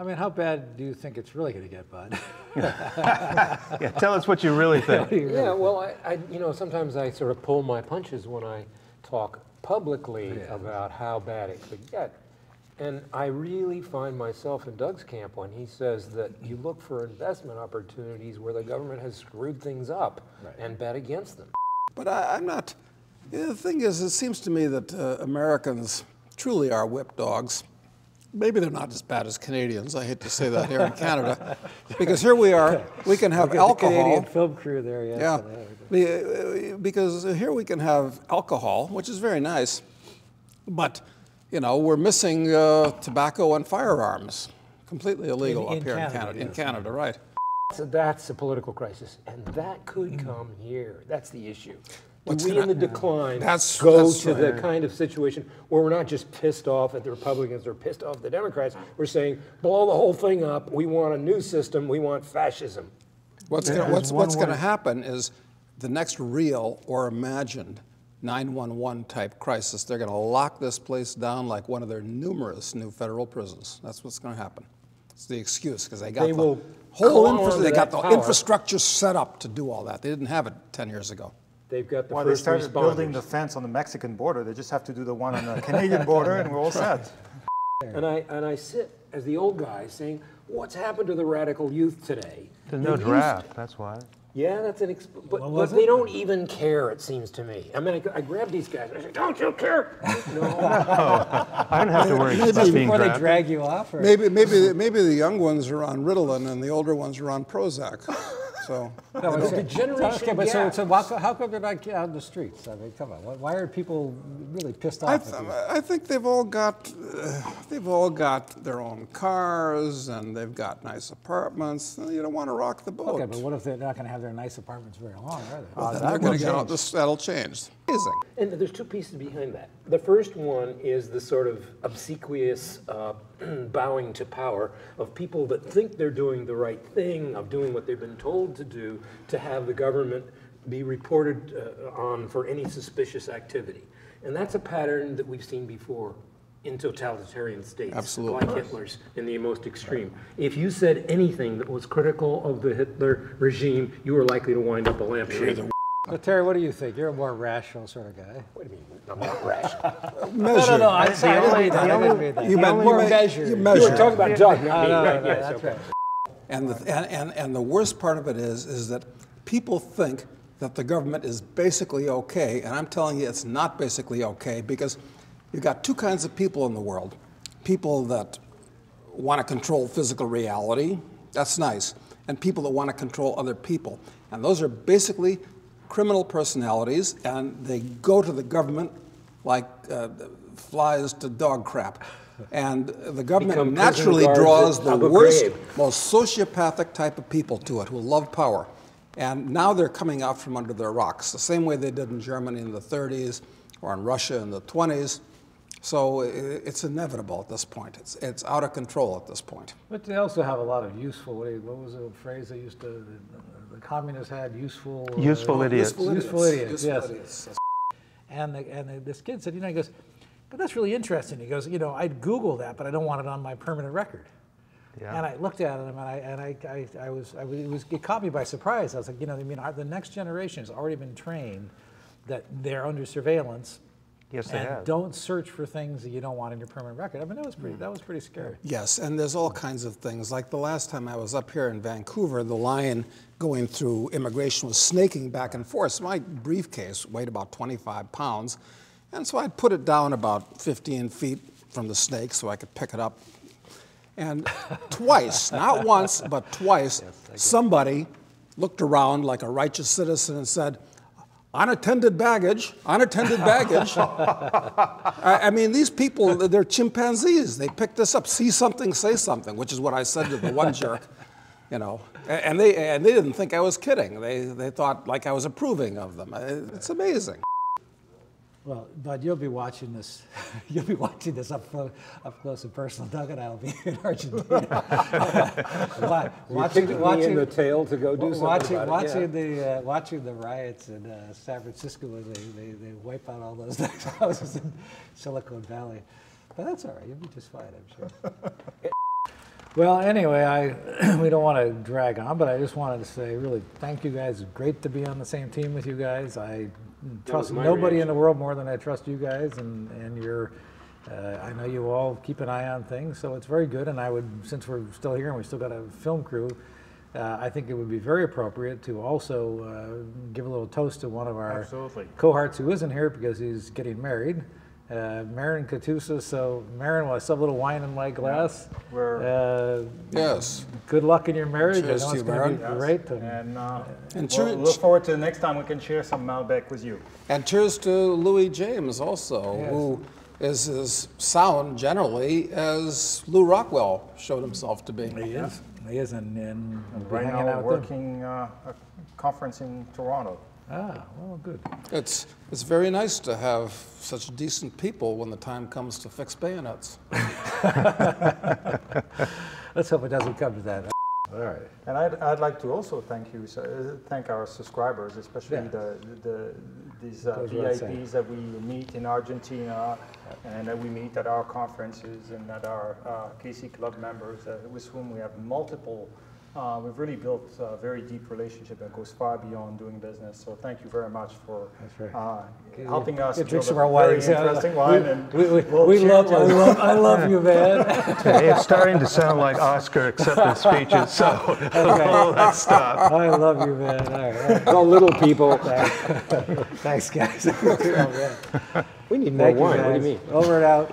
I mean, how bad do you think it's really going to get, Bud? Yeah, tell us what you really think. Yeah, well, you know, sometimes I sort of pull my punches when I talk publicly about how bad it could get. And I really find myself in Doug's camp when he says that you look for investment opportunities where the government has screwed things up and bet against them. But I'm not, the thing is, it seems to me that Americans truly are whip dogs. Maybe they're not as bad as Canadians. I hate to say that here in Canada, because here we are. We can have alcohol. The Canadian film crew there, yes. Yeah, because here we can have alcohol, which is very nice, but you know we're missing tobacco and firearms, completely illegal up here in Canada. In Canada, right? So that's a political crisis, and that could come here. That's the issue. Do we in the decline go to the kind of situation where we're not just pissed off at the Republicans or pissed off at the Democrats, we're saying, blow the whole thing up, we want a new system, we want fascism. What's going to happen is the next real or imagined 911 type crisis, they're going to lock this place down like one of their numerous new federal prisons. That's what's going to happen. It's the excuse, because they got the whole infrastructure set up to do all that. They didn't have it 10 years ago. They've got the Well, first they started responders. building the fence on the Mexican border. They just have to do the one on the Canadian border, and we're all set. And I sit as the old guy saying, what's happened to the radical youth today? There's no draft, that's why. Yeah, that's an but they don't even care, it seems to me. I mean, I grab these guys and I say, don't you care? No. I don't have to worry about being Before they drafted. drag you off? Or? Maybe the young ones are on Ritalin and the older ones are on Prozac. So the generation gap. So how come they're not out in the streets? I mean, come on. Why are people really pissed off? I think they've all got their own cars and they've got nice apartments. You don't want to rock the boat. Okay, but what if they're not going to have their nice apartments very long, are they? Well, they're going to get out. That'll change. Amazing. And there's two pieces behind that. The first one is the sort of obsequious bowing to power of people that think they're doing the right thing, of doing what they've been told to do, to have the government be reported on for any suspicious activity. And that's a pattern that we've seen before in totalitarian states, absolutely, like Hitler's in the most extreme. If you said anything that was critical of the Hitler regime, you were likely to wind up a lampshade. But Terry, what do you think? You're a more rational sort of guy. What do you mean? I'm not rational. Measured. No, I didn't mean that. You meant more measured. You You measured. were talking about Doug, not me, right? Yes, That's okay. right. And the worst part of it is that people think that the government is basically okay, and I'm telling you it's not basically okay, because you've got two kinds of people in the world. People that want to control physical reality, that's nice, and people that want to control other people. And those are basically criminal personalities, and they go to the government like flies to dog crap. And the government naturally draws the worst, most sociopathic type of people to it, who love power. And now they're coming out from under their rocks, the same way they did in Germany in the 30s or in Russia in the 20s. So it's inevitable at this point. It's out of control at this point. But they also have a lot of useful, what was the phrase they used to, the communists had useful... Useful idiots. Useful idiots, yes. And this kid said, you know, he goes, but that's really interesting. He goes, you know, I'd Google that, but I don't want it on my permanent record. Yeah. And I looked at him, and it caught me by surprise. I was like, you know, I mean, the next generation has already been trained that they're under surveillance. Yes, they have. Don't search for things that you don't want in your permanent record. I mean, that was pretty scary. Yes, and there's all kinds of things. Like the last time I was up here in Vancouver, the line going through immigration was snaking back and forth. So my briefcase weighed about 25 pounds, and so I'd put it down about 15 feet from the snake so I could pick it up. And twice, not once, but twice, somebody looked around like a righteous citizen and said, unattended baggage, unattended baggage. I mean, these people, they're chimpanzees. They pick this up, see something, say something, which is what I said to the one jerk, you know. And they didn't think I was kidding. They thought like I was approving of them. It's amazing. Well, Bud, you'll be watching this. You'll be watching this up close and personal. Doug and I will be in Argentina. watching me in the tail to go do something about it. Watching the riots in San Francisco when they wipe out all those nice houses in Silicon Valley. But that's all right. You'll be just fine, I'm sure. Well, anyway, we don't want to drag on, but I just wanted to say, really, thank you guys. It's great to be on the same team with you guys. I trust nobody in the world more than I trust you guys, and you're. I know you all keep an eye on things, so it's very good. And I would, since we're still here and we still got a film crew, I think it would be very appropriate to also give a little toast to one of our cohorts who isn't here because he's getting married. Marin Katusa. So, Marin, will I still have a little wine in my glass? Yes. Good luck in your marriage. Cheers I know to it's you, going to be Marin. great. And we'll look forward to the next time we can share some Malbec with you. And cheers to Louis James also, Yes. who is as sound generally as Lou Rockwell showed himself to be. He is. He is, and we'll be Right hanging now, out with him. working a conference in Toronto. Ah, well, good. It's very nice to have such decent people when the time comes to fix bayonets. Let's hope it doesn't come to that. All right. And I'd like to also thank our subscribers, especially these VIPs that we meet in Argentina and that we meet at our conferences and at our KC Club members with whom we have multiple. We've really built a very deep relationship that goes far beyond doing business. So thank you very much for helping us Drink build some a of our very wine. interesting wine. And I love you, man. Hey, it's starting to sound like Oscar acceptance speeches, so let's stop. I love you, man. All right. It's all little people. Thanks, guys. We need more wine. What do you mean? Over and out.